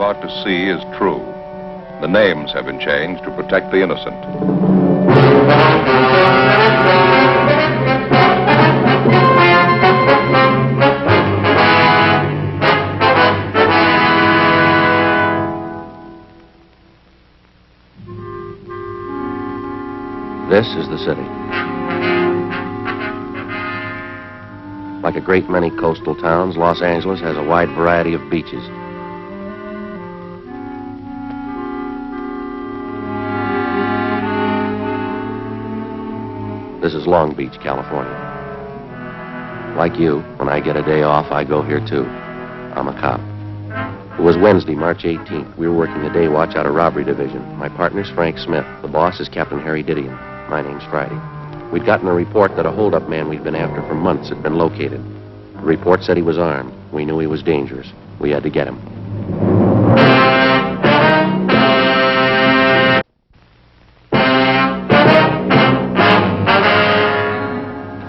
about to see is true. The names have been changed to protect the innocent. This is the city. Like a great many coastal towns, Los Angeles has a wide variety of beaches. This is Long Beach, California. Like you, when I get a day off, I go here too. I'm a cop. It was Wednesday, March 18th. We were working the day watch out of Robbery Division. My partner's Frank Smith. The boss is Captain Harry Didion. My name's Friday. We'd gotten a report that a hold-up man we'd been after for months had been located. The report said he was armed. We knew he was dangerous. We had to get him.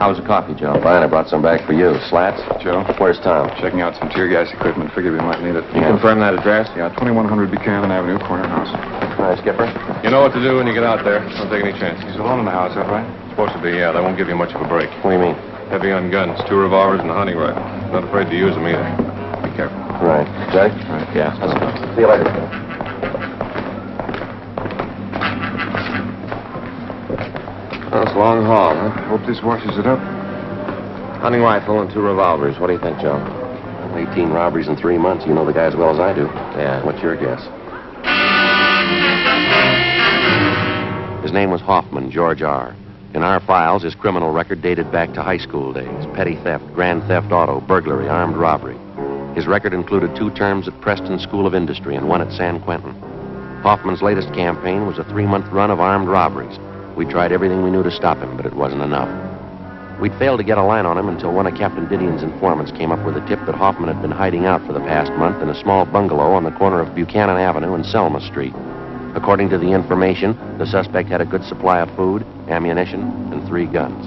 How's the coffee, Joe? Fine, I brought some back for you. Slats? Joe? Where's Tom? Checking out some tear gas equipment. Figured we might need it. You confirm that address? Yeah, 2100 Buchanan Avenue, corner house. Hi, Skipper. You know what to do when you get out there. Don't take any chances. He's alone in the house, is that right? Supposed to be, yeah. They won't give you much of a break. What do you mean? Heavy on guns, 2 revolvers and a hunting rifle. Not afraid to use them either. Be careful. Right. Judge? Right. Yeah, let's go. See you later, Joe. Well, it's a long haul, huh? Hope this washes it up. Hunting rifle and 2 revolvers. What do you think, Joe? 18 robberies in 3 months. You know the guy as well as I do. Yeah. What's your guess? His name was Hoffman, George R. In our files, his criminal record dated back to high school days. Petty theft, grand theft auto, burglary, armed robbery. His record included 2 terms at Preston School of Industry and 1 at San Quentin. Hoffman's latest campaign was a 3-month run of armed robberies. We tried everything we knew to stop him, but it wasn't enough. We'd failed to get a line on him until one of Captain Didion's informants came up with a tip that Hoffman had been hiding out for the past month in a small bungalow on the corner of Buchanan Avenue and Selma Street. According to the information, the suspect had a good supply of food, ammunition, and 3 guns.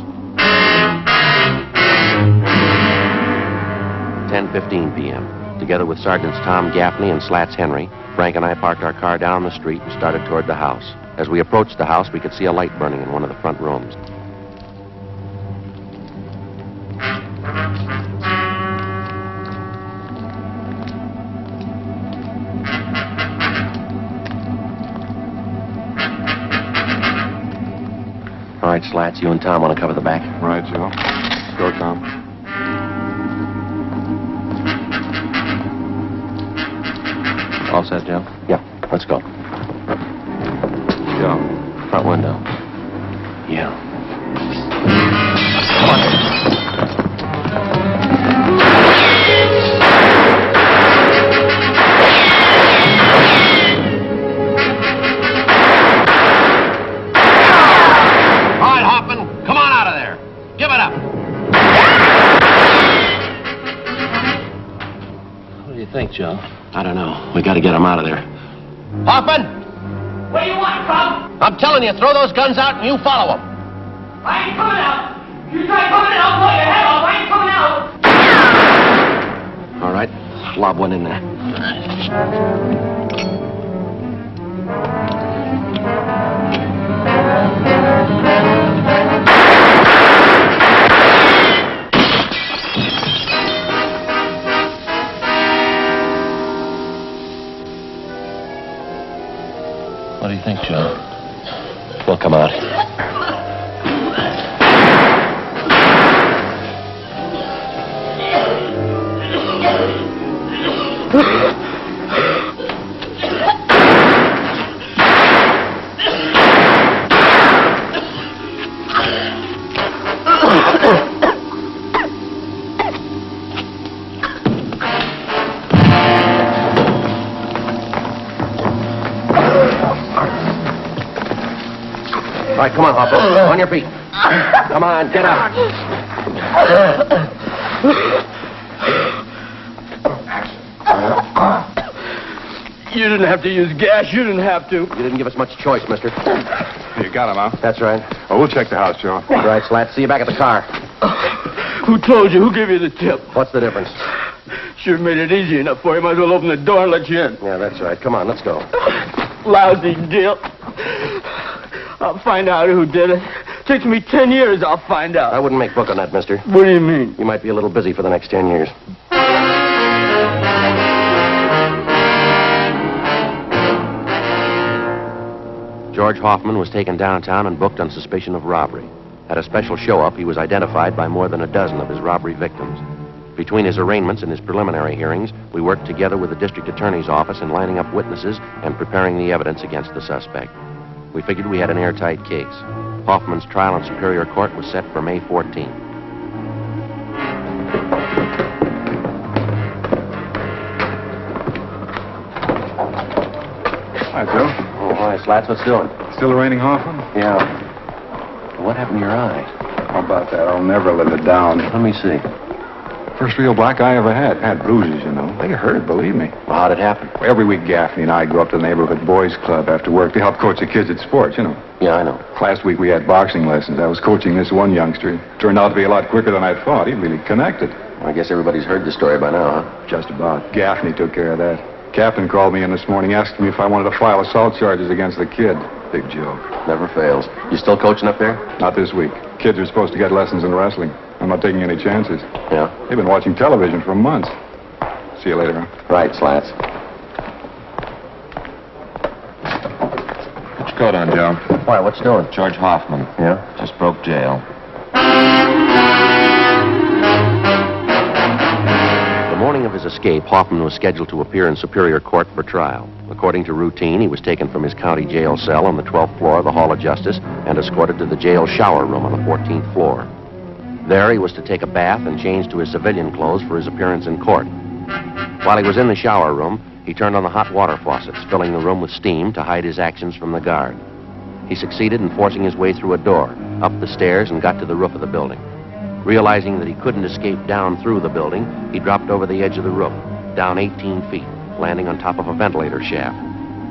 10:15 p.m. Together with Sergeants Tom Gaffney and Slats Henry, Frank and I parked our car down the street and started toward the house. As we approached the house, we could see a light burning in one of the front rooms. All right, Slats, you and Tom want to cover the back? Right, Joe. Go, Tom. All set, Joe? Yeah, let's go. Joe. Front window. Yeah. Come on. All right, Hoffman, come on out of there. Give it up. What do you think, Joe? I don't know. We got to get him out of there. Hoffman! What do you want, Tom? I'm telling you, throw those guns out and you follow them. I ain't coming out. You try coming in, I'll blow your head off. I ain't coming out. All right, lob one in there. What do you think, Joe? We'll come out. All right, come on, Hopper. On your feet. Come on, get up. You didn't have to use gas. You didn't have to. You didn't give us much choice, mister. You got him, huh? That's right. Oh, we'll check the house, Joe. All right, Slats. See you back at the car. Who told you? Who gave you the tip? What's the difference? Should have made it easy enough for you. Might as well open the door and let you in. Yeah, that's right. Come on, let's go. Lousy deal. I'll find out who did it. Takes me 10 years, I'll find out. I wouldn't make book on that, mister. What do you mean? You might be a little busy for the next 10 years. George Hoffman was taken downtown and booked on suspicion of robbery. At a special show-up, he was identified by more than a dozen of his robbery victims. Between his arraignments and his preliminary hearings, we worked together with the district attorney's office in lining up witnesses and preparing the evidence against the suspect. We figured we had an airtight case. Hoffman's trial in Superior Court was set for May 14th. Hi, Joe. Oh, hi, Slats. What's doing? Still arraigning Hoffman? Yeah. What happened to your eye? How about that? I'll never live it down. Let me see. First real black eye I ever had. Had bruises, you know. They hurt, believe me. Well, how'd it happen? Every week, Gaffney and I go up to the neighborhood boys' club after work to help coach the kids at sports, you know. Yeah, I know. Last week we had boxing lessons. I was coaching this one youngster. Turned out to be a lot quicker than I thought. He really connected. Well, I guess everybody's heard the story by now, huh? Just about. Gaffney took care of that. Captain called me in this morning asking me if I wanted to file assault charges against the kid. Big joke. Never fails. You still coaching up there? Not this week. Kids are supposed to get lessons in wrestling. I'm not taking any chances. Yeah? They've been watching television for months. See you later, huh? Right, Slats. Put your coat on, Joe. Why, what's doing? George Hoffman. Yeah? Just broke jail. The morning of his escape, Hoffman was scheduled to appear in Superior Court for trial. According to routine, he was taken from his county jail cell on the 12th floor of the Hall of Justice and escorted to the jail shower room on the 14th floor. There, he was to take a bath and change to his civilian clothes for his appearance in court. While he was in the shower room, he turned on the hot water faucets, filling the room with steam to hide his actions from the guard. He succeeded in forcing his way through a door, up the stairs, and got to the roof of the building. Realizing that he couldn't escape down through the building, he dropped over the edge of the roof, down 18 feet, landing on top of a ventilator shaft.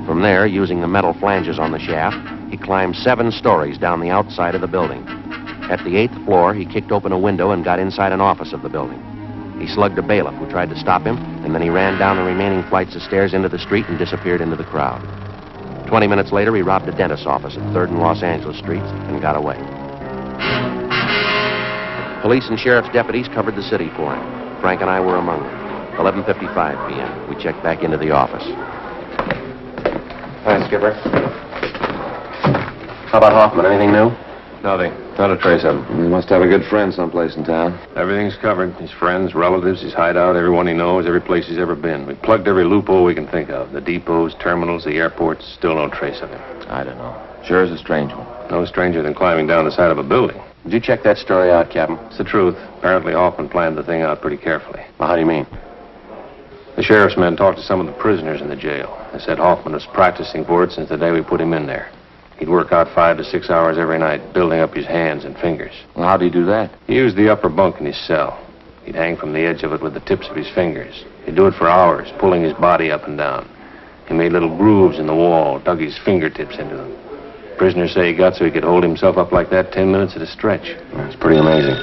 From there, using the metal flanges on the shaft, he climbed 7 stories down the outside of the building. At the 8th floor, he kicked open a window and got inside an office of the building. He slugged a bailiff who tried to stop him, and then he ran down the remaining flights of stairs into the street and disappeared into the crowd. 20 minutes later, he robbed a dentist's office at 3rd and Los Angeles Streets and got away. Police and sheriff's deputies covered the city for him. Frank and I were among them. 11:55 p.m. We checked back into the office. Hi, Skipper. How about Hoffman? Anything new? Nothing. Not a trace of him. He must have a good friend someplace in town. Everything's covered. His friends, relatives, his hideout, everyone he knows, every place he's ever been. We plugged every loophole we can think of. The depots, terminals, the airports. Still no trace of him. I don't know. Sure is a strange one. No stranger than climbing down the side of a building. Did you check that story out, Captain? It's the truth. Apparently Hoffman planned the thing out pretty carefully. Well, how do you mean? The sheriff's men talked to some of the prisoners in the jail. They said Hoffman was practicing for it since the day we put him in there. He'd work out 5 to 6 hours every night, building up his hands and fingers. Well, how'd he do that? He used the upper bunk in his cell. He'd hang from the edge of it with the tips of his fingers. He'd do it for hours, pulling his body up and down. He made little grooves in the wall, dug his fingertips into them. Prisoners say he got so he could hold himself up like that 10 minutes at a stretch. That's pretty amazing.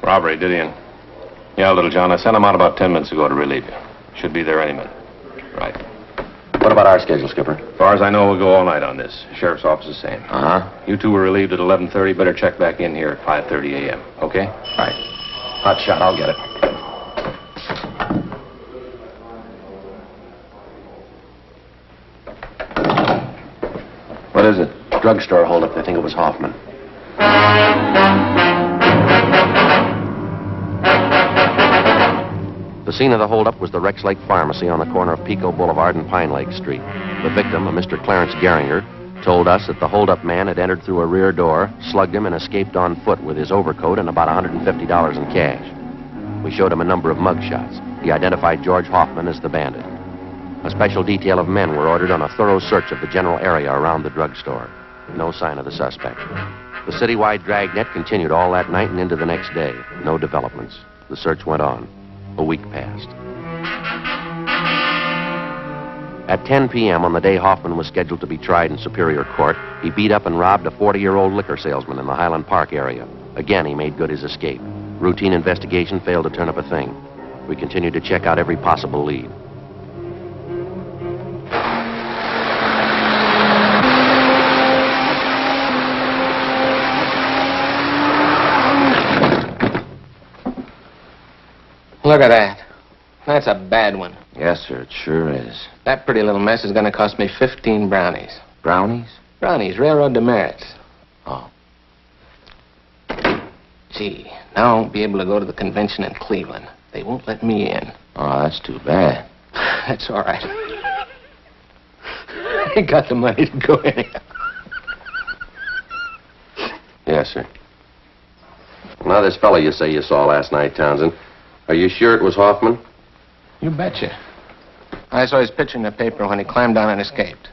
Robbery, did he? Yeah, little John. I sent him out about 10 minutes ago to relieve you. Should be there any minute. Right. What about our schedule, Skipper? As far as I know, we'll go all night on this. Sheriff's office is the same. Uh-huh. You two were relieved at 11:30. Better check back in here at 5:30 a.m., okay? Right. Hot shot. I'll get it. What is it? Drugstore holdup. They think it was Hoffman. The scene of the holdup was the Rex Lake Pharmacy on the corner of Pico Boulevard and Pine Lake Street. The victim, a Mr. Clarence Geringer, told us that the holdup man had entered through a rear door, slugged him, and escaped on foot with his overcoat and about $150 in cash. We showed him a number of mug shots. He identified George Hoffman as the bandit. A special detail of men were ordered on a thorough search of the general area around the drugstore. No sign of the suspect. The citywide Dragnet continued all that night and into the next day. No developments. The search went on. A week passed. At 10 p.m. on the day Hoffman was scheduled to be tried in Superior Court, he beat up and robbed a 40-year-old liquor salesman in the Highland Park area. Again, he made good his escape. Routine investigation failed to turn up a thing. We continued to check out every possible lead. Look at that. That's a bad one. Yes, sir, it sure is. That pretty little mess is going to cost me 15 brownies. Brownies? Brownies, railroad demerits. Oh. Gee, now I won't be able to go to the convention in Cleveland. They won't let me in. Oh, that's too bad. That's all right. I ain't got the money to go anyhow. Yes, sir. Now, this fellow you say you saw last night, Townsend, are you sure it was Hoffman? You betcha. I saw his picture in the paper when he climbed down and escaped.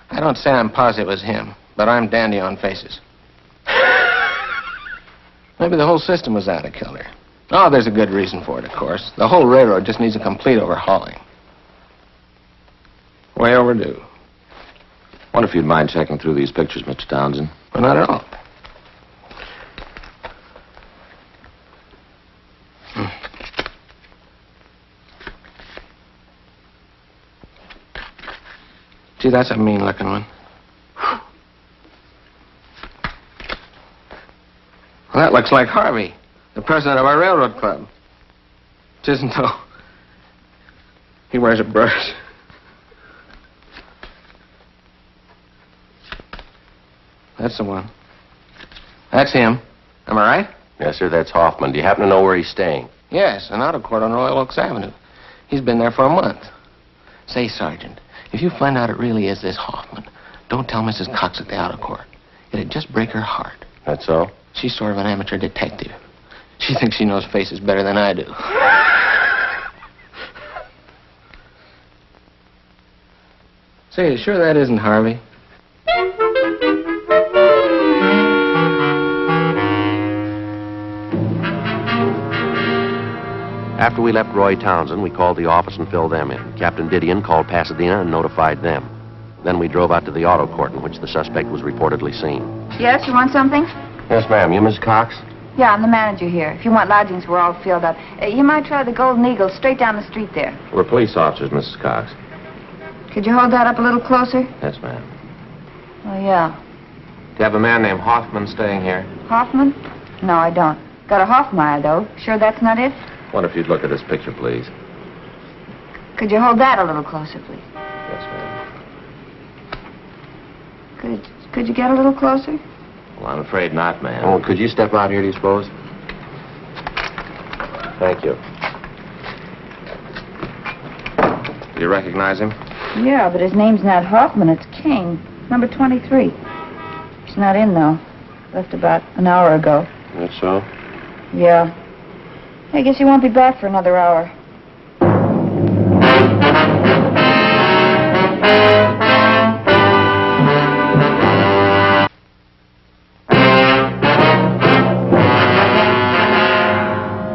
I don't say I'm positive it was him, but I'm dandy on faces. Maybe the whole system was out of kilter. Oh, there's a good reason for it, of course. The whole railroad just needs a complete overhauling. Way overdue. Wonder if you'd mind checking through these pictures, Mr. Townsend. Well, not at all. Gee, that's a mean-looking one. Well, that looks like Harvey, the president of our railroad club. Which isn't, though. He wears a brush. That's the one. That's him. Am I right? Yes, sir, that's Hoffman. Do you happen to know where he's staying? Yes, an auto court on Royal Oaks Avenue. He's been there for a month. Say, Sergeant, if you find out it really is this Hoffman, don't tell Mrs. Cox at the auto court. It'd just break her heart. That's so? She's sort of an amateur detective. She thinks she knows faces better than I do. Say, you sure that isn't Harvey? After we left Roy Townsend, we called the office and filled them in. Captain Didion called Pasadena and notified them. Then we drove out to the auto court in which the suspect was reportedly seen. Yes, you want something? Yes, ma'am. You Miss Cox? Yeah, I'm the manager here. If you want lodgings, we're all filled up. You might try the Golden Eagle straight down the street there. We're police officers, Mrs. Cox. Could you hold that up a little closer? Yes, ma'am. Oh, yeah. Do you have a man named Hoffman staying here? Hoffman? No, I don't. Got a Hoffmeyer, though. Sure that's not it? Wonder if you'd look at this picture, please. Could you hold that a little closer, please? Yes, ma'am. Could you get a little closer? Well, I'm afraid not, ma'am. Oh, could you step out here, do you suppose? Thank you. Do you recognize him? Yeah, but his name's not Hoffman. It's King. Number 23. He's not in, though. Left about an hour ago. That's so? Yeah. I guess he won't be back for another hour.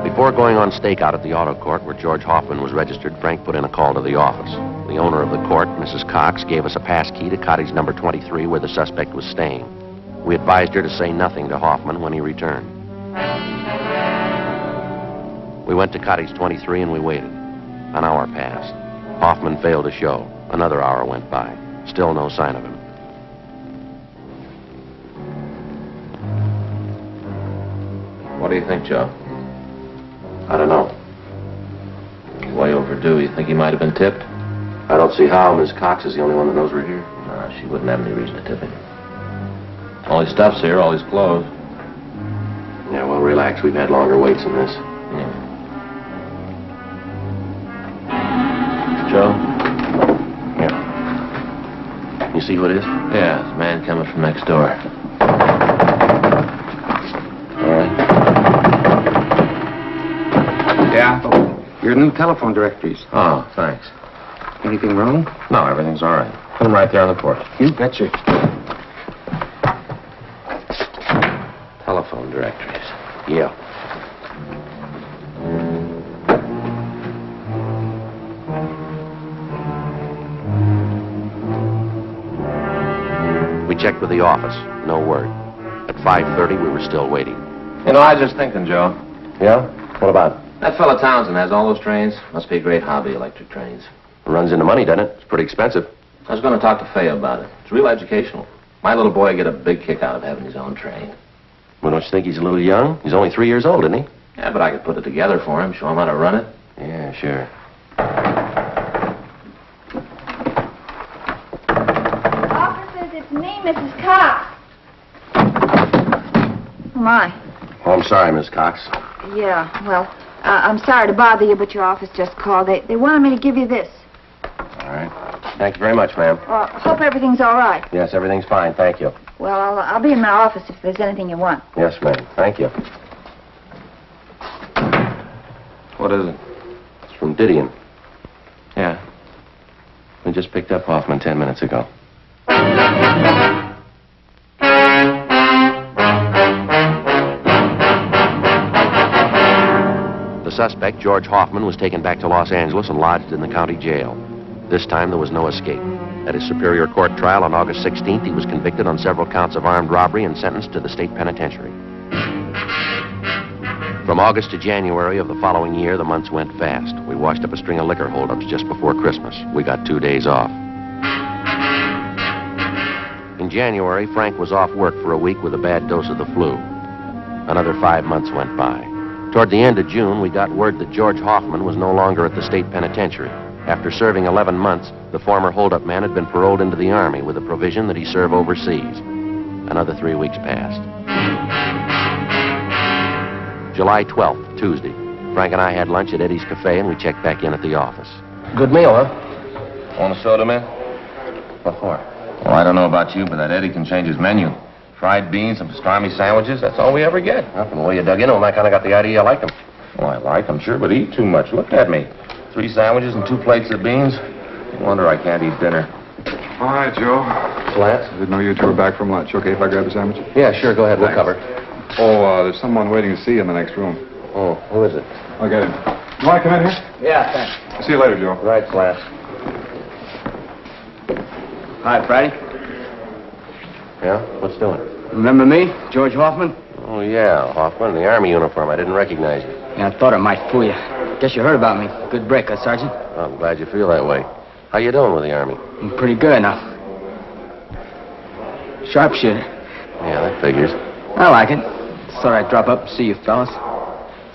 Before going on stakeout at the auto court where George Hoffman was registered, Frank put in a call to the office. The owner of the court, Mrs. Cox, gave us a pass key to cottage number 23 where the suspect was staying. We advised her to say nothing to Hoffman when he returned. We went to cottage 23 and we waited. An hour passed. Hoffman failed to show. Another hour went by. Still no sign of him. What do you think, Joe? I don't know. Way overdue. You think he might have been tipped? I don't see how. Miss Cox is the only one that knows we're here. No, she wouldn't have any reason to tip him. All his stuff's here, all his clothes. Yeah, well, relax. We've had longer waits than this. Yeah. Joe? Yeah. You see who it is? Yeah, it's a man coming from next door. All right. Yeah? Your new telephone directories. Oh, thanks. Anything wrong? No, everything's all right. Put him right there on the porch. You betcha. Telephone directories. Yeah. We checked with the office. No word. At 5:30, we were still waiting. You know, I was just thinking, Joe. Yeah? What about? That fella Townsend has all those trains. Must be a great hobby, electric trains. Runs into money, doesn't it? It's pretty expensive. I was going to talk to Fay about it. It's real educational. My little boy would get a big kick out of having his own train. Well, don't you think he's a little young? He's only 3 years old, isn't he? Yeah, but I could put it together for him, show him how to run it. Yeah, sure. Officers, it's me, Mrs. Cox. Oh, my. Oh, I'm sorry, Miss Cox. Yeah, well, I'm sorry to bother you, but your office just called. They wanted me to give you this. All right. Thank you very much, ma'am. Hope everything's all right. Yes, everything's fine. Thank you. Well, I'll be in my office if there's anything you want. Yes, ma'am. Thank you. What is it? It's from Didion. Yeah. We just picked up Hoffman 10 minutes ago. The suspect, George Hoffman, was taken back to Los Angeles and lodged in the county jail. This time, there was no escape. At his Superior Court trial on August 16th, he was convicted on several counts of armed robbery and sentenced to the state penitentiary. From August to January of the following year, the months went fast. We washed up a string of liquor holdups just before Christmas. We got 2 days off. In January, Frank was off work for a week with a bad dose of the flu. Another 5 months went by. Toward the end of June, we got word that George Hoffman was no longer at the state penitentiary. After serving 11 months, the former holdup man had been paroled into the Army with a provision that he serve overseas. Another 3 weeks passed. July 12th, Tuesday. Frank and I had lunch at Eddie's Cafe, and we checked back in at the office. Good meal, huh? Want a soda, man? What for? Well, I don't know about you, but that Eddie can change his menu. Fried beans, some pastrami sandwiches, that's all we ever get. Well, from the way you dug into him, I kind of got the idea you liked him. Well, I like them, sure, but eat too much. Look at me. 3 sandwiches and 2 plates of beans. No wonder I can't eat dinner. All right, Joe. Slats? I didn't know you two were back from lunch. Okay if I grab a sandwich? Yeah, sure. Go ahead. We'll cover. Oh, there's someone waiting to see you in the next room. Oh, who is it? I'll get him. You want to come in here? Yeah, thanks. See you later, Joe. Right, Slats. Hi, Friday. Yeah? What's doing? Remember me, George Hoffman? Oh, yeah, Hoffman, in the Army uniform. I didn't recognize you. Yeah, I thought it might fool you. Guess you heard about me. Good break, huh, Sergeant? Well, I'm glad you feel that way. How you doing with the Army? I'm pretty good now. Sharpshooter. Yeah, that figures. I like it. Thought I'd drop up and see you fellas.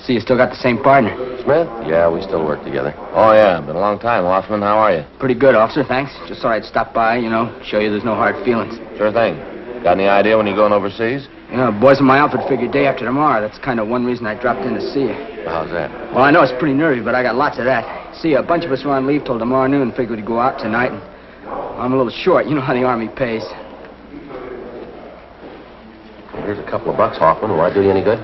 See you still got the same partner. Smith? Yeah, we still work together. Oh, yeah, been a long time, Hoffman. How are you? Pretty good, officer, thanks. Just thought I'd stop by, show you there's no hard feelings. Sure thing. Got any idea when you're going overseas? Boys in my outfit figure day after tomorrow. That's kind of one reason I dropped in to see you. How's that? Well, I know it's pretty nervy, but I got lots of that. See, a bunch of us were on leave till tomorrow noon, figured we'd go out tonight, and I'm a little short. You know how the Army pays. Well, here's a couple of bucks, Hoffman. Will I do you any good?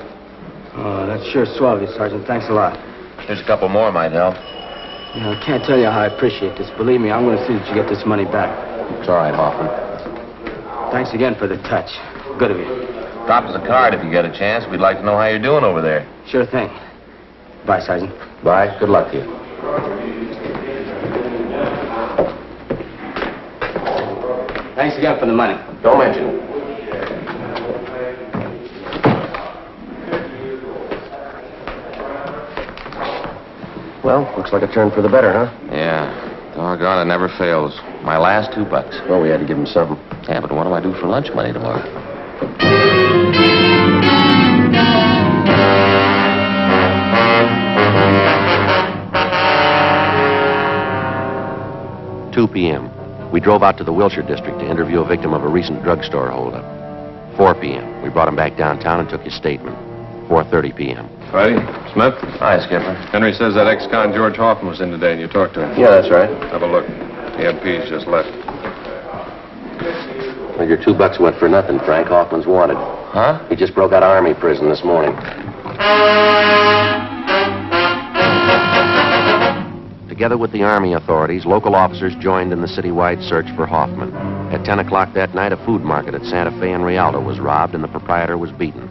Oh, that's sure swell of you, Sergeant. Thanks a lot. Here's a couple more might help. I can't tell you how I appreciate this. Believe me, I'm going to see that you get this money back. It's all right, Hoffman. Thanks again for the touch. Good of you. Drop us a card if you get a chance. We'd like to know how you're doing over there. Sure thing. Bye, Sergeant. Bye. Good luck to you. Thanks again for the money. Don't mention it. Well, looks like a turn for the better, huh? Yeah. Doggone, it never fails. My last $2. Well, we had to give him something. Yeah, but what do I do for lunch money tomorrow? $2 p.m. We drove out to the Wilshire district to interview a victim of a recent drugstore holdup. 4 p.m. We brought him back downtown and took his statement. 4:30 p.m. Friday? Smith? Hi, Skipper. Henry says that ex-con George Hoffman was in today and you talked to him. Yeah, that's right. Have a look. The MP's just left. Well, your $2 went for nothing, Frank. Hoffman's wanted. Huh? He just broke out of Army prison this morning. Together with the Army authorities, local officers joined in the citywide search for Hoffman. At 10 o'clock that night, a food market at Santa Fe and Rialto was robbed and the proprietor was beaten.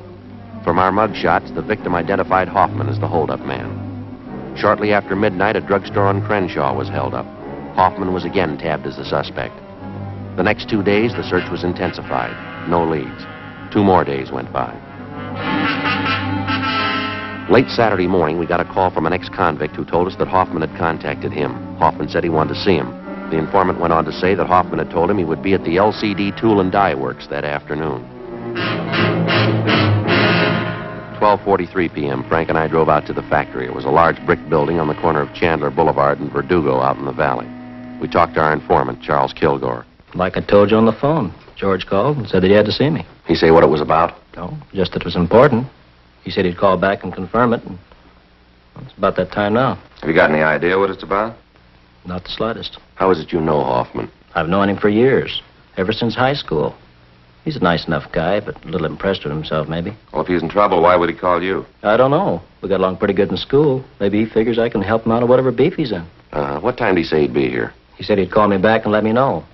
From our mug shots, the victim identified Hoffman as the holdup man. Shortly after midnight, a drugstore on Crenshaw was held up. Hoffman was again tabbed as the suspect. The next 2 days, the search was intensified. No leads. 2 more days went by. Late Saturday morning, we got a call from an ex-convict who told us that Hoffman had contacted him. Hoffman said he wanted to see him. The informant went on to say that Hoffman had told him he would be at the LCD Tool and Die Works that afternoon. 12:43 p.m., Frank and I drove out to the factory. It was a large brick building on the corner of Chandler Boulevard and Verdugo out in the valley. We talked to our informant, Charles Kilgore. Like I told you on the phone. George called and said that he had to see me. He say what it was about? No, just that it was important. He said he'd call back and confirm it, and it's about that time now. Have you got any idea what it's about? Not the slightest. How is it you know Hoffman? I've known him for years, ever since high school. He's a nice enough guy, but a little impressed with himself, maybe. Well, if he's in trouble, why would he call you? I don't know. We got along pretty good in school. Maybe he figures I can help him out of whatever beef he's in. What time did he say he'd be here? He said he'd call me back and let me know.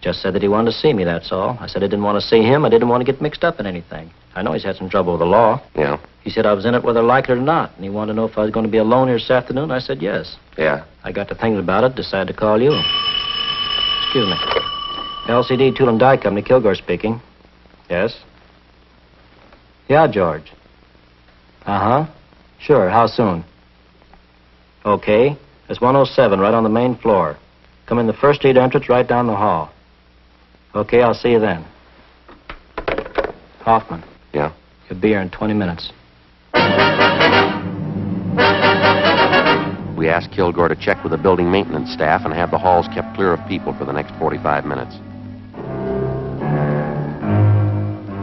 Just said that he wanted to see me, that's all. I said I didn't want to see him. I didn't want to get mixed up in anything. I know he's had some trouble with the law. Yeah? He said I was in it whether I like it or not, and he wanted to know if I was going to be alone here this afternoon. I said yes. Yeah. I got to thinking about it, decided to call you. Excuse me. LCD Tool and Die Company, Kilgore speaking. Yes? Yeah, George. Uh-huh. Sure, how soon? Okay. It's 107, right on the main floor. Come in the first street entrance, right down the hall. Okay, I'll see you then. Hoffman. Yeah? He'll be here in 20 minutes. We asked Kilgore to check with the building maintenance staff and have the halls kept clear of people for the next 45 minutes.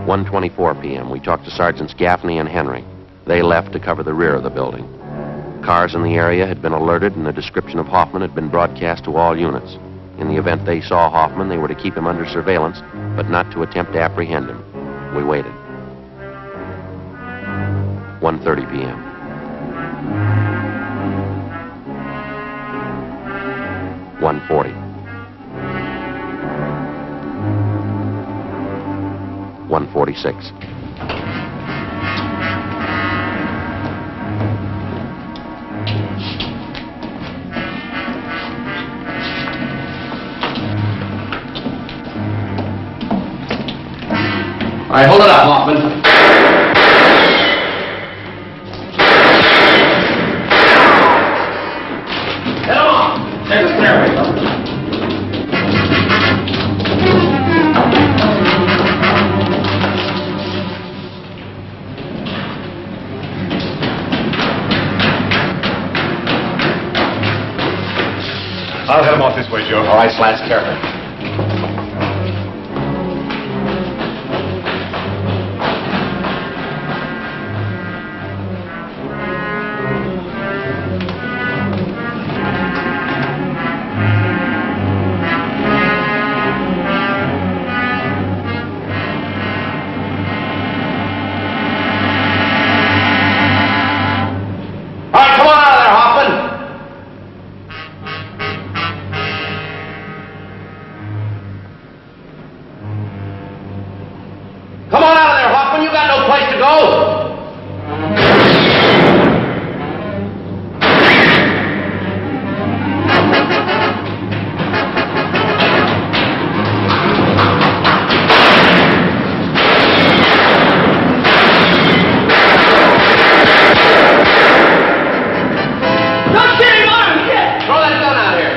1:24 p.m. We talked to Sergeants Gaffney and Henry. They left to cover the rear of the building. Cars in the area had been alerted, and a description of Hoffman had been broadcast to all units. In the event they saw Hoffman, they were to keep him under surveillance, but not to attempt to apprehend him. We waited. 1:30 p.m. $140. $146. All right, hold it up, Hoffman. Head on. Take the stairway, son. I'll head him off this way, Joe. All right, Slats, careful. Come on out of there, Hoffman. You got no place to go. Don't get him on him, kid! Throw that gun out here.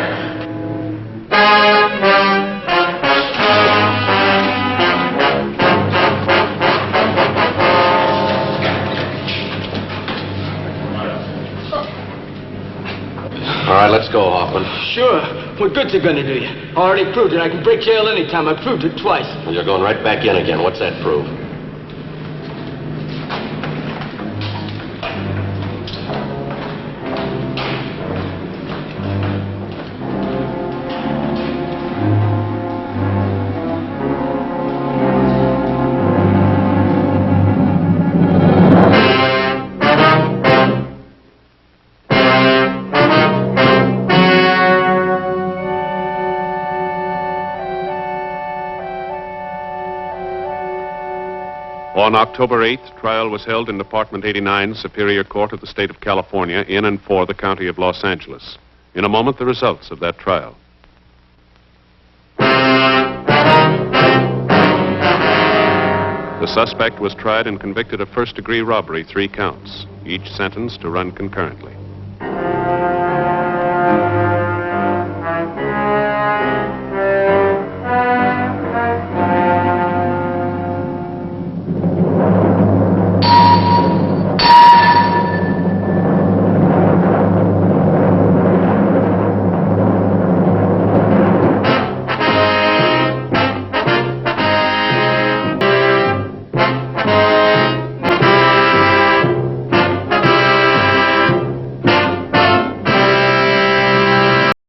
All right, let's go, Hoffman. Sure. What good's it gonna do you? I already proved it. I can break jail anytime. I proved it twice. Well, you're going right back in again. What's that prove? On October 8th, trial was held in Department 89, Superior Court of the State of California, in and for the County of Los Angeles. In a moment, the results of that trial. The suspect was tried and convicted of first-degree robbery, 3 counts. each sentence to run concurrently.